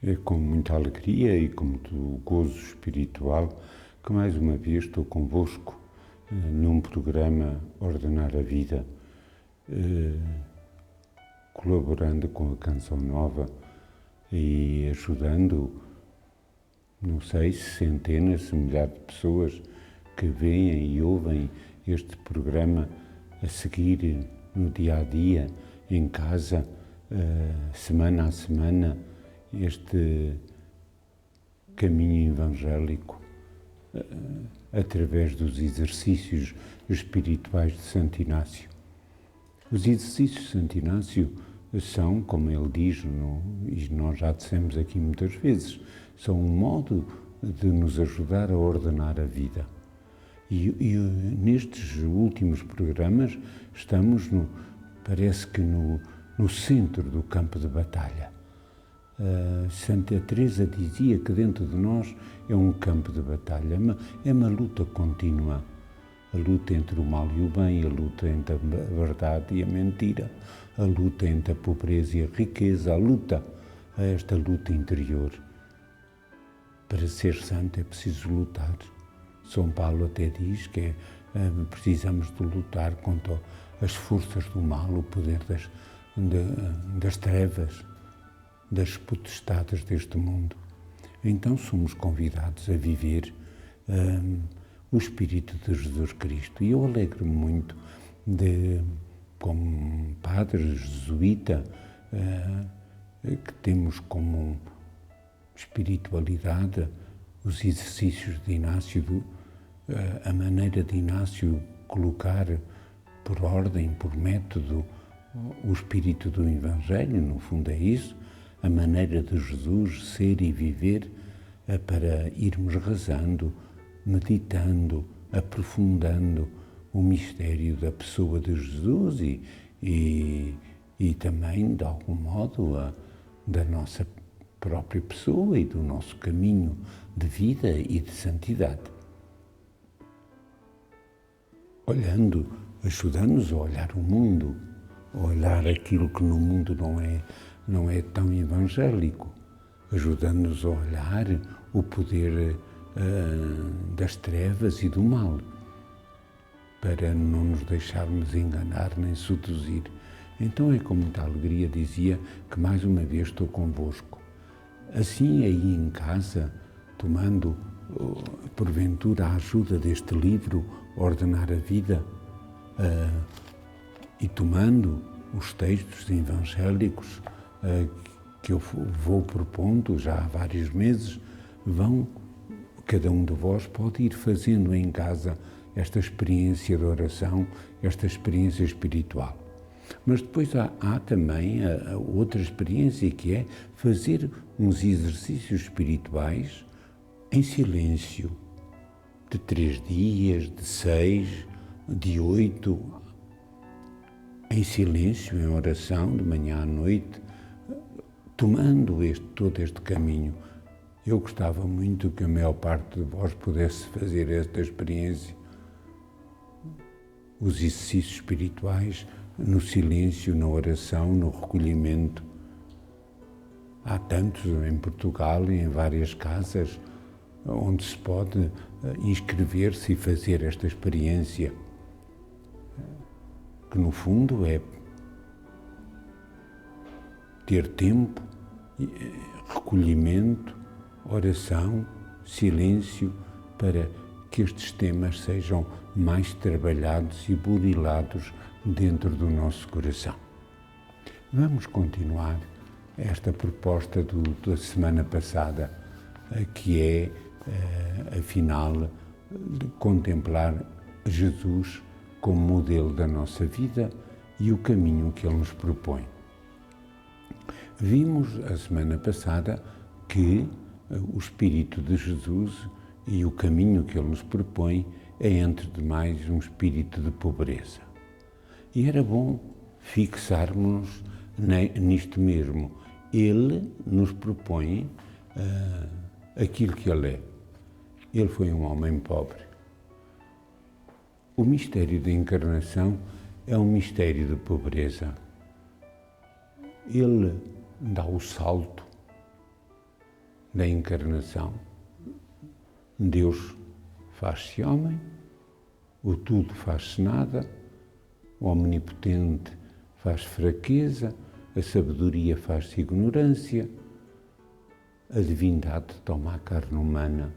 É com muita alegria e com muito gozo espiritual que mais uma vez estou convosco num programa Ordenar a Vida, colaborando com a Canção Nova e ajudando, não sei, centenas, se milhares de pessoas que veem e ouvem este programa a seguir no dia a dia, em casa, semana a semana, este caminho evangélico através dos exercícios espirituais de Santo Inácio. Os exercícios de Santo Inácio são, como ele diz, e nós já dissemos aqui muitas vezes, são um modo de nos ajudar a ordenar a vida. E nestes últimos programas estamos, parece que no centro do campo de batalha. Santa Teresa dizia que dentro de nós é um campo de batalha, é uma luta contínua, a luta entre o mal e o bem, a luta entre a verdade e a mentira, a luta entre a pobreza e a riqueza, esta luta interior. Para ser santo é preciso lutar. São Paulo até diz que precisamos de lutar contra as forças do mal, o poder das trevas, das potestades deste mundo. Então somos convidados a viver o Espírito de Jesus Cristo. E eu alegro-me muito como padre jesuíta, que temos como espiritualidade os exercícios de Inácio, a maneira de Inácio colocar por ordem, por método, o espírito do Evangelho, no fundo é isso, a maneira de Jesus ser e viver, para irmos rezando, meditando, aprofundando o mistério da pessoa de Jesus e também, de algum modo, da nossa própria pessoa e do nosso caminho de vida e de santidade. Ajudando-nos a olhar o mundo, a olhar aquilo que no mundo não é tão evangélico, ajudando-nos a olhar o poder das trevas e do mal, para não nos deixarmos enganar nem seduzir. Então é com muita alegria, dizia, que mais uma vez estou convosco. Assim aí em casa, tomando porventura a ajuda deste livro, Ordenar a Vida, e tomando os textos evangélicos que eu vou propondo já há vários meses, cada um de vós pode ir fazendo em casa esta experiência de oração, esta experiência espiritual. Mas depois há também a outra experiência, que é fazer uns exercícios espirituais em silêncio, de 3 dias, de 6, de 8, em silêncio, em oração, de manhã à noite, tomando todo este caminho. Eu gostava muito que a maior parte de vós pudesse fazer esta experiência, os exercícios espirituais, no silêncio, na oração, no recolhimento. Há tantos em Portugal e em várias casas onde se pode inscrever-se e fazer esta experiência, que no fundo é ter tempo, recolhimento, oração, silêncio, para que estes temas sejam mais trabalhados e burilados dentro do nosso coração. Vamos continuar esta proposta da semana passada, que é, afinal, de contemplar Jesus como modelo da nossa vida e o caminho que Ele nos propõe. Vimos a semana passada que o Espírito de Jesus e o caminho que Ele nos propõe é, entre demais, um espírito de pobreza. E era bom fixarmos nisto mesmo. Ele nos propõe aquilo que Ele é. Ele foi um homem pobre. O mistério da encarnação é um mistério de pobreza. Ele dá o salto da encarnação. Deus faz-se homem, o tudo faz-se nada, o omnipotente faz fraqueza, a sabedoria faz-se ignorância, a divindade toma a carne humana.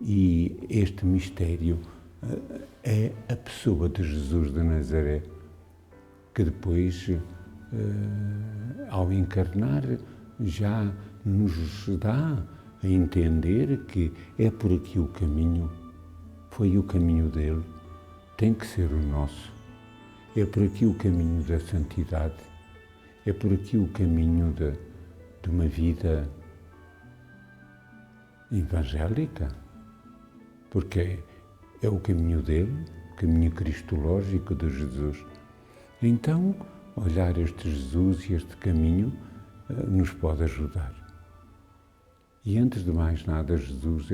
E este mistério é a pessoa de Jesus de Nazaré, que depois, ao encarnar, já nos dá a entender que é por aqui o caminho, foi o caminho dele, tem que ser o nosso. É por aqui o caminho da santidade, é por aqui o caminho de uma vida evangélica, porque é o caminho dele, o caminho cristológico de Jesus. Então, olhar este Jesus e este caminho nos pode ajudar. E antes de mais nada, Jesus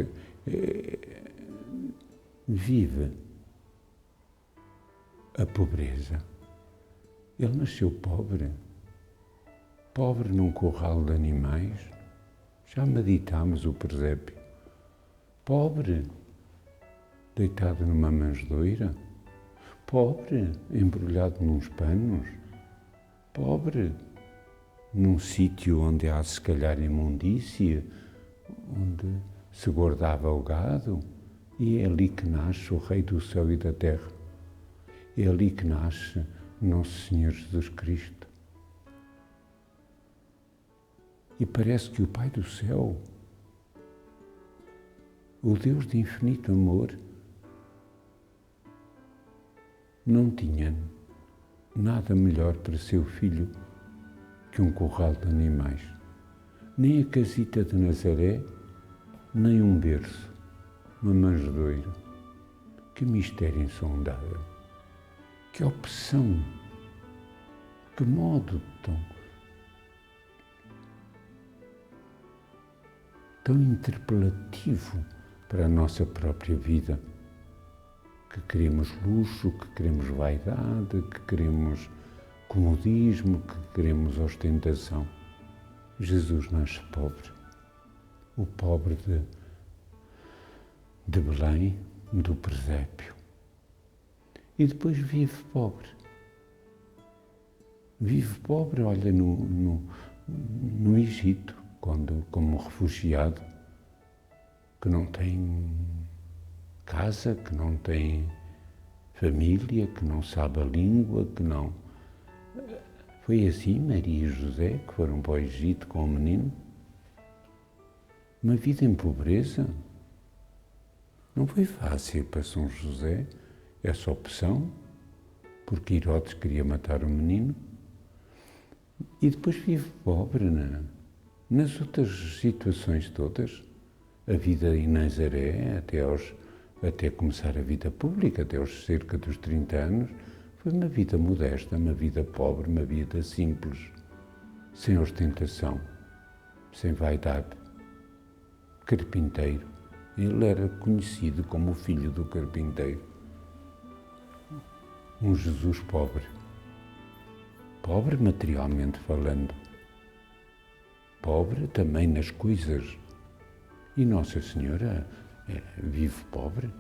vive a pobreza. Ele nasceu pobre, pobre num curral de animais. Já meditámos o presépio. Pobre, deitado numa manjedoura. Pobre, embrulhado nos panos. Pobre, num sítio onde há se calhar imundícia, onde se guardava o gado. E é ali que nasce o Rei do céu e da terra. É ali que nasce Nosso Senhor Jesus Cristo. E parece que o Pai do céu, o Deus de infinito amor, não tinha nada melhor para seu filho que um curral de animais. Nem a casita de Nazaré, nem um berço, uma manjedoura. Que mistério insondável! Que opção! Que modo tão interpelativo para a nossa própria vida, que queremos luxo, que queremos vaidade, que queremos comodismo, que queremos ostentação. Jesus nasce pobre, o pobre de Belém, do presépio. E depois vive pobre. Vive pobre, olha, no Egito, como refugiado, que não tem casa, que não tem família, que não sabe a língua, que não... Foi assim Maria e José que foram para o Egito com o menino? Uma vida em pobreza? Não foi fácil para São José essa opção, porque Herodes queria matar o menino. E depois vive pobre, nas outras situações todas. A vida em Nazaré, até começar a vida pública, até aos cerca dos 30 anos, foi uma vida modesta, uma vida pobre, uma vida simples, sem ostentação, sem vaidade. Carpinteiro. Ele era conhecido como o filho do carpinteiro. Um Jesus pobre. Pobre materialmente falando. Pobre também nas coisas. E Nossa Senhora vive pobre.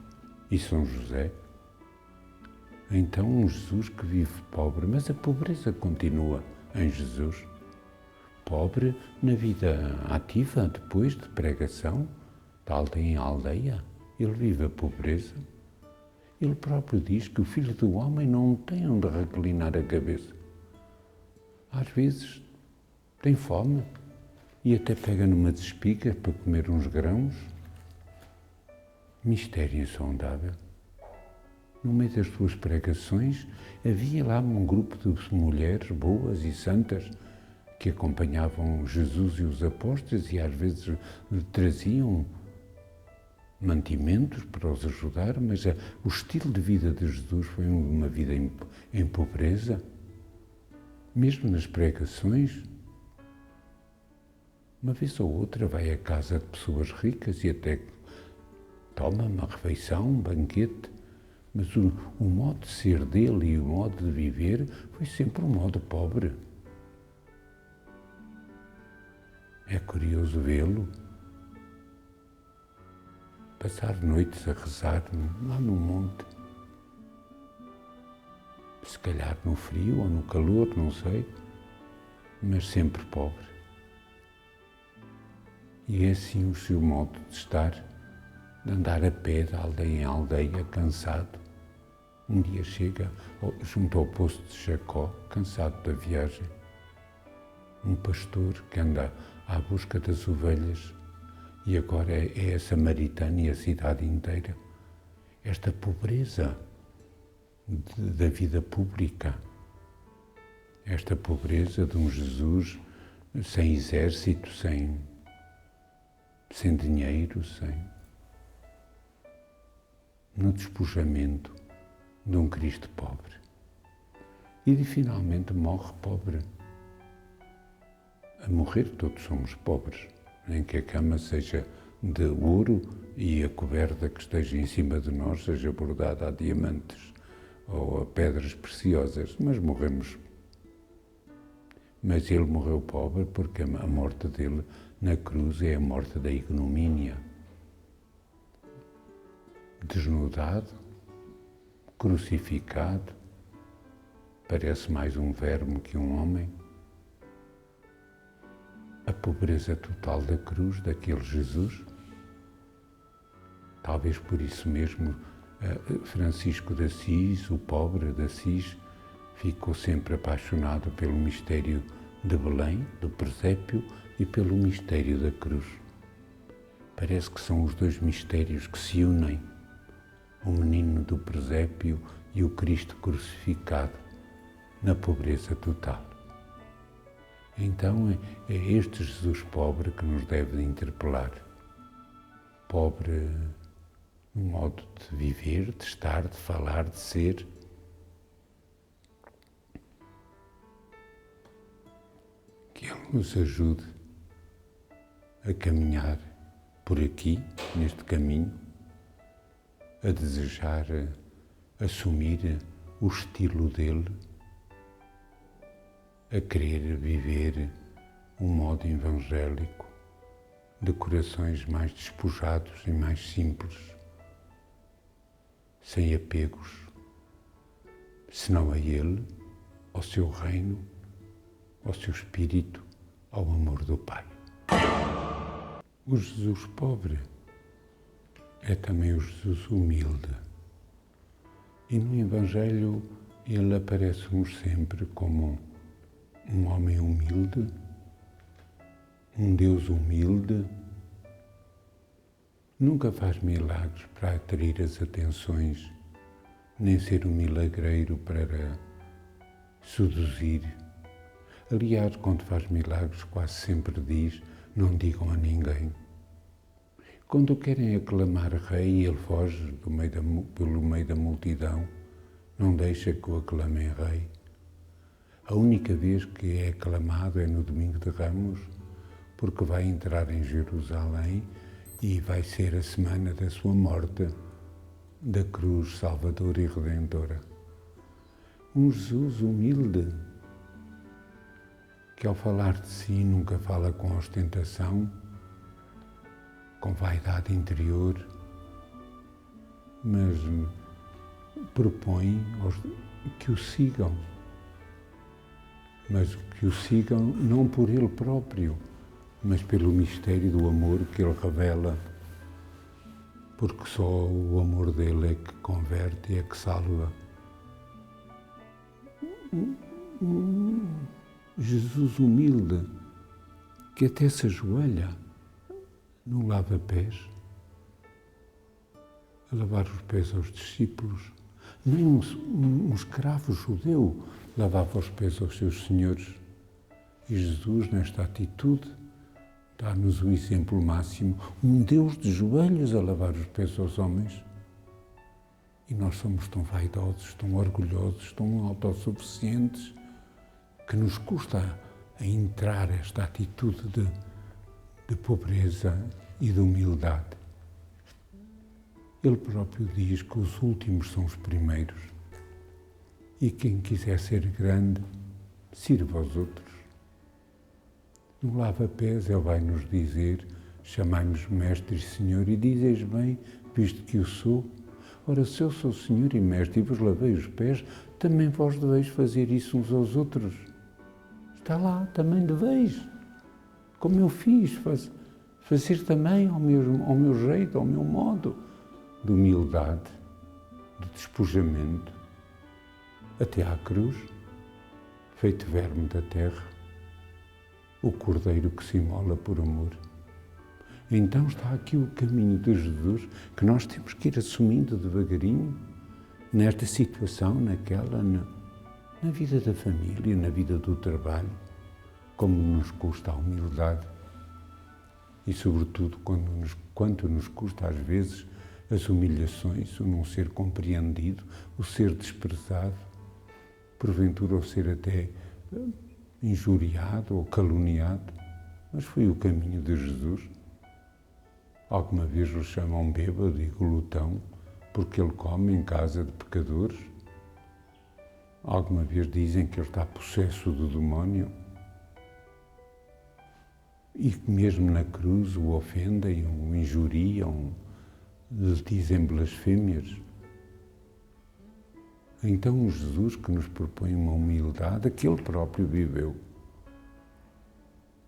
E São José. Então um Jesus que vive pobre, mas a pobreza continua em Jesus. Pobre na vida ativa, depois de pregação, de aldeia em aldeia. Ele vive a pobreza. Ele próprio diz que o Filho do Homem não tem onde reclinar a cabeça. Às vezes tem fome e até pega numa despiga para comer uns grãos. Mistério insondável. No meio das suas pregações, havia lá um grupo de mulheres boas e santas que acompanhavam Jesus e os apóstolos e às vezes lhe traziam mantimentos para os ajudar, mas o estilo de vida de Jesus foi uma vida em pobreza. Mesmo nas pregações, uma vez ou outra vai à casa de pessoas ricas e até toma uma refeição, um banquete, mas o modo de ser dele e o modo de viver foi sempre um modo pobre. É curioso vê-lo passar noites a rezar lá no monte, se calhar no frio ou no calor, não sei, mas sempre pobre. E é assim o seu modo de estar, de andar a pé de aldeia em aldeia, cansado. Um dia chega junto ao poço de Jacó, cansado da viagem. Um pastor que anda à busca das ovelhas e agora é a samaritana e a cidade inteira. Esta pobreza da vida pública, esta pobreza de um Jesus sem exército, sem dinheiro, no despojamento de um Cristo pobre. E finalmente morre pobre. A morrer todos somos pobres, nem que a cama seja de ouro e a coberta que esteja em cima de nós seja bordada a diamantes ou a pedras preciosas, mas morremos. Mas ele morreu pobre porque a morte dele na cruz é a morte da ignomínia. Desnudado, crucificado, parece mais um verme que um homem. A pobreza total da cruz, daquele Jesus. Talvez por isso mesmo Francisco de Assis, o pobre de Assis, ficou sempre apaixonado pelo mistério de Belém, do presépio, e pelo mistério da cruz. Parece que são os dois mistérios que se unem, o menino do presépio e o Cristo crucificado na pobreza total. Então é este Jesus pobre que nos deve interpelar. Pobre no modo de viver, de estar, de falar, de ser. Que Ele nos ajude a caminhar por aqui, neste caminho, a desejar assumir o estilo dele, a querer viver um modo evangélico de corações mais despojados e mais simples, sem apegos, senão a ele, ao seu reino, ao seu espírito, ao amor do Pai. O Jesus pobre é também o Jesus humilde. E no Evangelho ele aparece-nos sempre como um homem humilde, um Deus humilde. Nunca faz milagres para atrair as atenções, nem ser um milagreiro para seduzir. Aliás, quando faz milagres, quase sempre diz: não digam a ninguém. Quando o querem aclamar rei, ele foge pelo meio da multidão, não deixa que o aclamem rei. A única vez que é aclamado é no Domingo de Ramos, porque vai entrar em Jerusalém e vai ser a semana da sua morte, da cruz salvadora e redentora. Um Jesus humilde, que ao falar de si nunca fala com ostentação, com vaidade interior, mas propõe que o sigam, mas que o sigam não por ele próprio, mas pelo mistério do amor que ele revela, porque só o amor dele é que converte e é que salva. Jesus humilde, que até se ajoelha no lava-pés, a lavar os pés aos discípulos. Nem um escravo judeu lavava os pés aos seus senhores. E Jesus, nesta atitude, dá-nos o exemplo máximo, um Deus de joelhos a lavar os pés aos homens. E nós somos tão vaidosos, tão orgulhosos, tão autossuficientes, que nos custa a entrar esta atitude de pobreza e de humildade. Ele próprio diz que os últimos são os primeiros e quem quiser ser grande, sirva aos outros. No lava-pés ele vai nos dizer: chamai-me mestre e senhor, e dizeis bem, visto que o sou. Ora, se eu sou senhor e mestre e vos lavei os pés, também vós deveis fazer isso uns aos outros. Está lá, também deveis. Como eu fiz, fazer também ao meu jeito, ao meu modo, de humildade, de despojamento, até à cruz, feito verme da terra, o cordeiro que se imola por amor. Então está aqui o caminho de Jesus, que nós temos que ir assumindo devagarinho, nesta situação, naquela, na vida da família, na vida do trabalho, como nos custa a humildade e, sobretudo, quanto nos custa, às vezes, as humilhações, o não ser compreendido, o ser desprezado, porventura o ser até injuriado ou caluniado, mas foi o caminho de Jesus. Alguma vez o chamam bêbado e glutão porque ele come em casa de pecadores? Alguma vez dizem que ele está possesso do demónio? E que mesmo na cruz o ofendem, o injuriam, lhe dizem blasfêmias? Então o Jesus que nos propõe uma humildade que ele próprio viveu.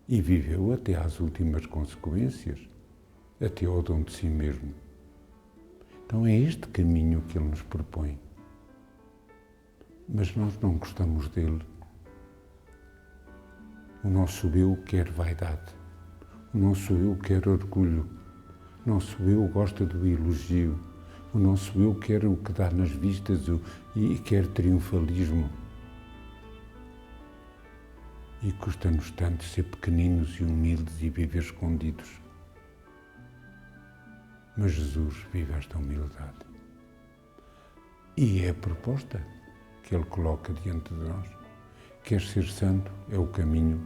E viveu até às últimas consequências, até ao dom de si mesmo. Então é este caminho que ele nos propõe. Mas nós não gostamos dele. O nosso eu quer vaidade. O nosso eu quer orgulho. O nosso eu gosta do elogio. O nosso eu quer o que dá nas vistas e quer triunfalismo. E custa-nos tanto ser pequeninos e humildes e viver escondidos. Mas Jesus vive esta humildade. E é a proposta que Ele coloca diante de nós. Queres ser santo? É o caminho.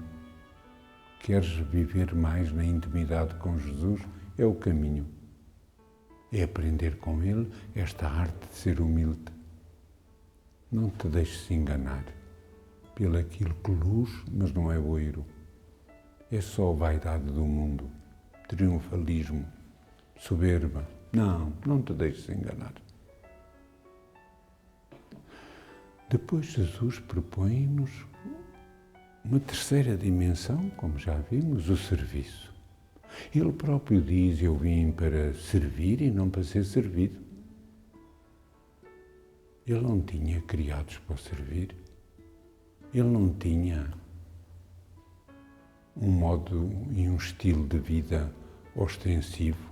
Queres viver mais na intimidade com Jesus? É o caminho. É aprender com Ele esta arte de ser humilde. Não te deixes enganar pelo aquilo que luz, mas não é loiro. É só a vaidade do mundo, triunfalismo, soberba. Não te deixes enganar. Depois Jesus propõe-nos uma terceira dimensão, como já vimos, o serviço. Ele próprio diz: eu vim para servir e não para ser servido. Ele não tinha criados para servir. Ele não tinha um modo e um estilo de vida ostensivo,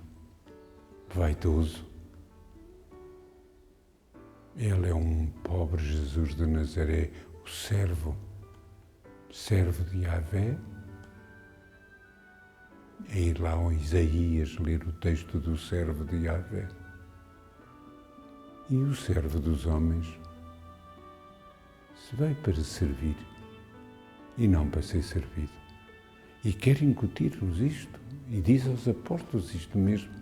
vaidoso. Ele é um pobre Jesus de Nazaré, o servo de Yahvé. É ir lá ao Isaías ler o texto do servo de Yahvé. E o servo dos homens se veio para servir e não para ser servido. E quer incutir-nos isto, e diz aos apóstolos isto mesmo.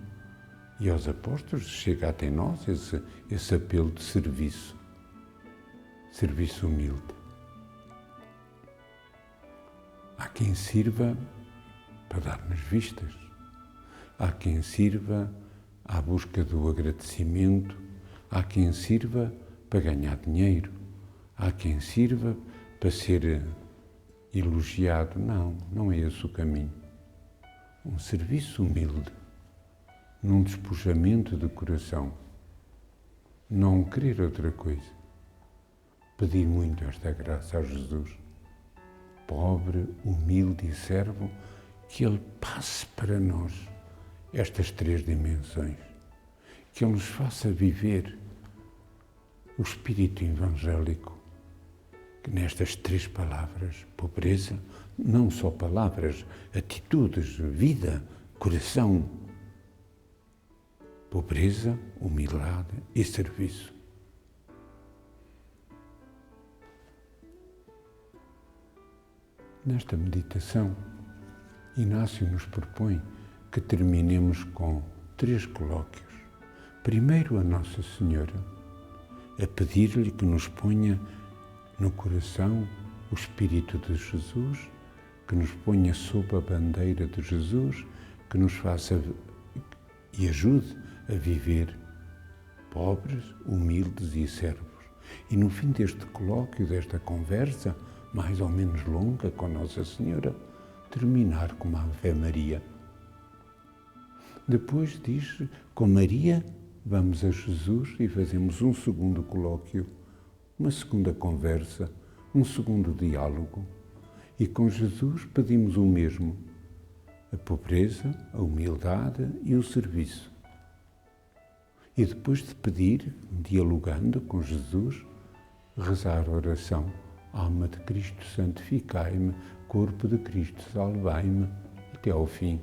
E aos apóstolos chega até nós esse apelo de serviço humilde. Há quem sirva para dar-nos vistas, há quem sirva à busca do agradecimento, há quem sirva para ganhar dinheiro, há quem sirva para ser elogiado. Não é esse o caminho. Um serviço humilde, num despojamento de coração, não querer outra coisa, pedir muito esta graça a Jesus, pobre, humilde e servo, que Ele passe para nós estas três dimensões, que Ele nos faça viver o espírito evangélico, que nestas três palavras, pobreza, não só palavras, atitudes, vida, coração, pobreza, humildade e serviço. Nesta meditação, Inácio nos propõe que terminemos com 3 colóquios. Primeiro, a Nossa Senhora, a pedir-lhe que nos ponha no coração o Espírito de Jesus que nos ponha sob a bandeira de Jesus, que nos faça e ajude a viver pobres, humildes e servos. E no fim deste colóquio, desta conversa, mais ou menos longa com Nossa Senhora, terminar com uma Ave Maria. Depois diz, com Maria, vamos a Jesus e fazemos um segundo colóquio, uma segunda conversa, um segundo diálogo. E com Jesus pedimos o mesmo, a pobreza, a humildade e o serviço. E depois de pedir, dialogando com Jesus, rezar a oração, alma de Cristo santificai-me, corpo de Cristo salvai-me, até ao fim.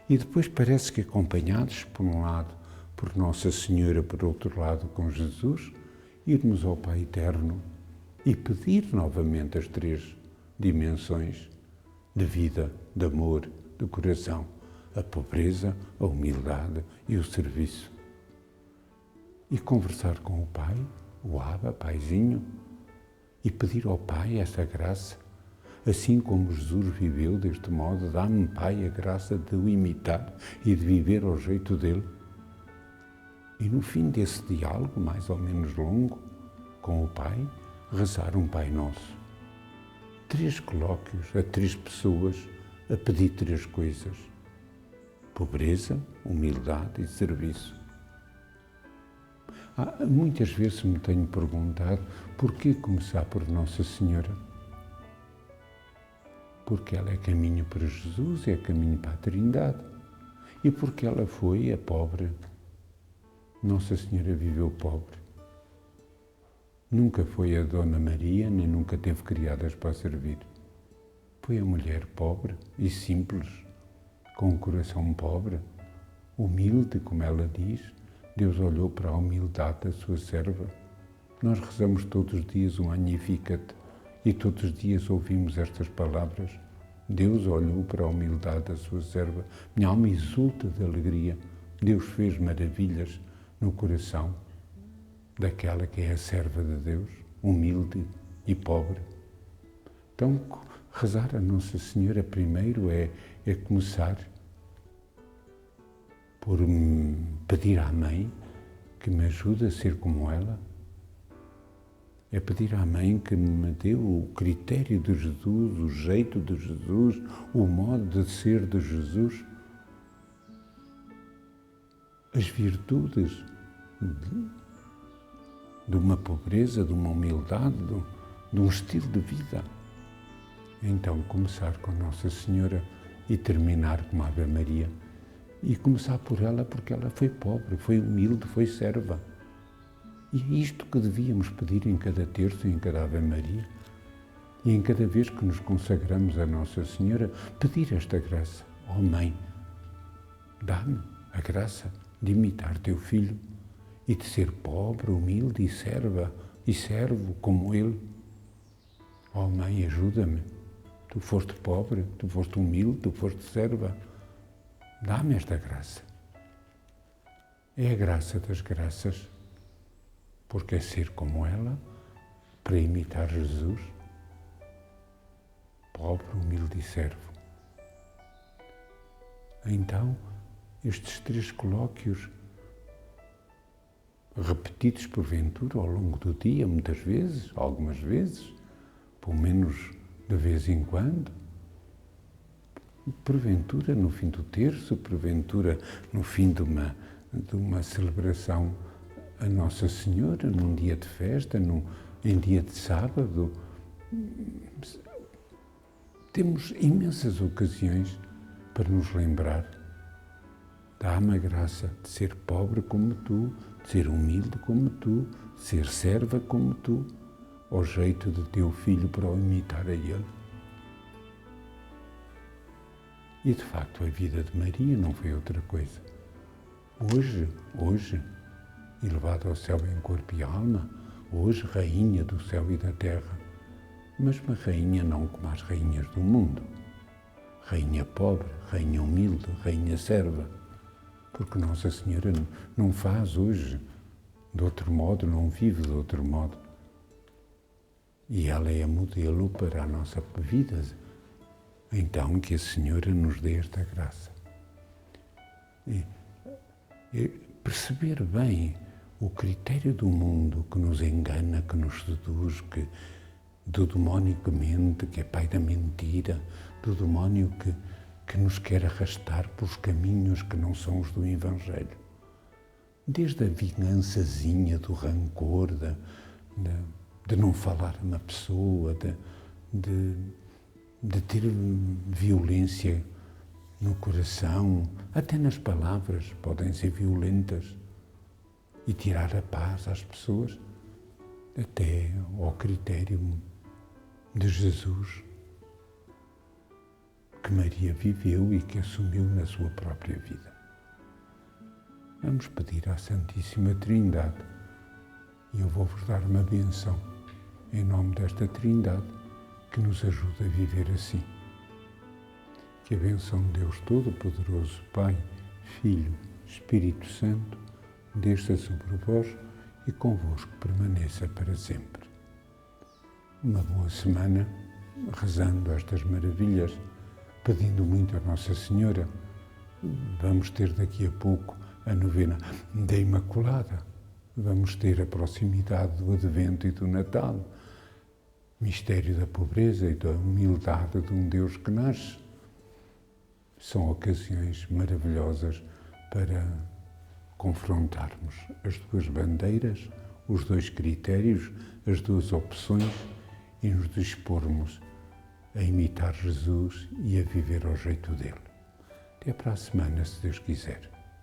E depois parece que acompanhados, por um lado, por Nossa Senhora, por outro lado, com Jesus, irmos ao Pai Eterno e pedir novamente as três dimensões de vida, de amor, de coração, a pobreza, a humildade e o serviço. E conversar com o Pai, o Abba, Paizinho, e pedir ao Pai essa graça, assim como Jesus viveu deste modo, dá-me, Pai, a graça de o imitar e de viver ao jeito dele. E no fim desse diálogo, mais ou menos longo, com o Pai, rezar um Pai Nosso. 3 colóquios a 3 pessoas a pedir 3 coisas: pobreza, humildade e serviço. Muitas vezes me tenho perguntado por que começar por Nossa Senhora? Porque ela é caminho para Jesus, é caminho para a Trindade. E porque ela foi a pobre. Nossa Senhora viveu pobre. Nunca foi a Dona Maria, nem nunca teve criadas para servir. Foi a mulher pobre e simples, com um coração pobre, humilde, como ela diz. Deus olhou para a humildade da sua serva. Nós rezamos todos os dias um Magnificat e todos os dias ouvimos estas palavras. Deus olhou para a humildade da sua serva. Minha alma exulta de alegria. Deus fez maravilhas no coração daquela que é a serva de Deus, humilde e pobre. Então, rezar a Nossa Senhora primeiro é começar por pedir à Mãe que me ajude a ser como ela. É pedir à Mãe que me dê o critério de Jesus, o jeito de Jesus, o modo de ser de Jesus, as virtudes de uma pobreza, de uma humildade, de um estilo de vida. Então, começar com Nossa Senhora e terminar com a Ave Maria. E começar por ela porque ela foi pobre, foi humilde, foi serva. E é isto que devíamos pedir em cada terço, em cada Ave Maria. E em cada vez que nos consagramos a Nossa Senhora, pedir esta graça. Oh Mãe, dá-me a graça de imitar teu Filho e de ser pobre, humilde e servo como Ele. Oh Mãe, ajuda-me. Tu foste pobre, tu foste humilde, tu foste serva. Dá-me esta graça. É a graça das graças, porque é ser como ela, para imitar Jesus, pobre, humilde e servo. Então, estes 3 colóquios, repetidos porventura ao longo do dia, muitas vezes, algumas vezes, pelo menos de vez em quando, porventura no fim do terço, porventura no fim de uma celebração a Nossa Senhora, num dia de festa, em dia de sábado. Temos imensas ocasiões para nos lembrar. Dá-me a graça de ser pobre como tu, de ser humilde como tu, de ser serva como tu, ao jeito de teu Filho para o imitar a Ele. E de facto a vida de Maria não foi outra coisa. Hoje, elevada ao céu em corpo e alma, hoje rainha do céu e da terra, mas uma rainha não como as rainhas do mundo. Rainha pobre, rainha humilde, rainha serva, porque Nossa Senhora não faz hoje de outro modo, não vive de outro modo. e ela é modelo para a nossa vida. Então, que a Senhora nos dê esta graça. E perceber bem o critério do mundo que nos engana, que nos seduz, do demónio que mente, que é pai da mentira, do demónio que nos quer arrastar pelos caminhos que não são os do Evangelho. Desde a vingançazinha, do rancor, de não falar a uma pessoa, de ter violência no coração, até nas palavras podem ser violentas e tirar a paz às pessoas, até ao critério de Jesus, que Maria viveu e que assumiu na sua própria vida. Vamos pedir à Santíssima Trindade, e eu vou-vos dar uma bênção em nome desta Trindade, que nos ajuda a viver assim. Que a bênção de Deus Todo-Poderoso, Pai, Filho, Espírito Santo, desça sobre vós e convosco permaneça para sempre. Uma boa semana, rezando estas maravilhas, pedindo muito a Nossa Senhora. Vamos ter daqui a pouco a novena da Imaculada. Vamos ter a proximidade do Advento e do Natal. Mistério da pobreza e da humildade de um Deus que nasce. São ocasiões maravilhosas para confrontarmos as duas bandeiras, os dois critérios, as duas opções e nos dispormos a imitar Jesus e a viver ao jeito dele. Até para a semana, se Deus quiser.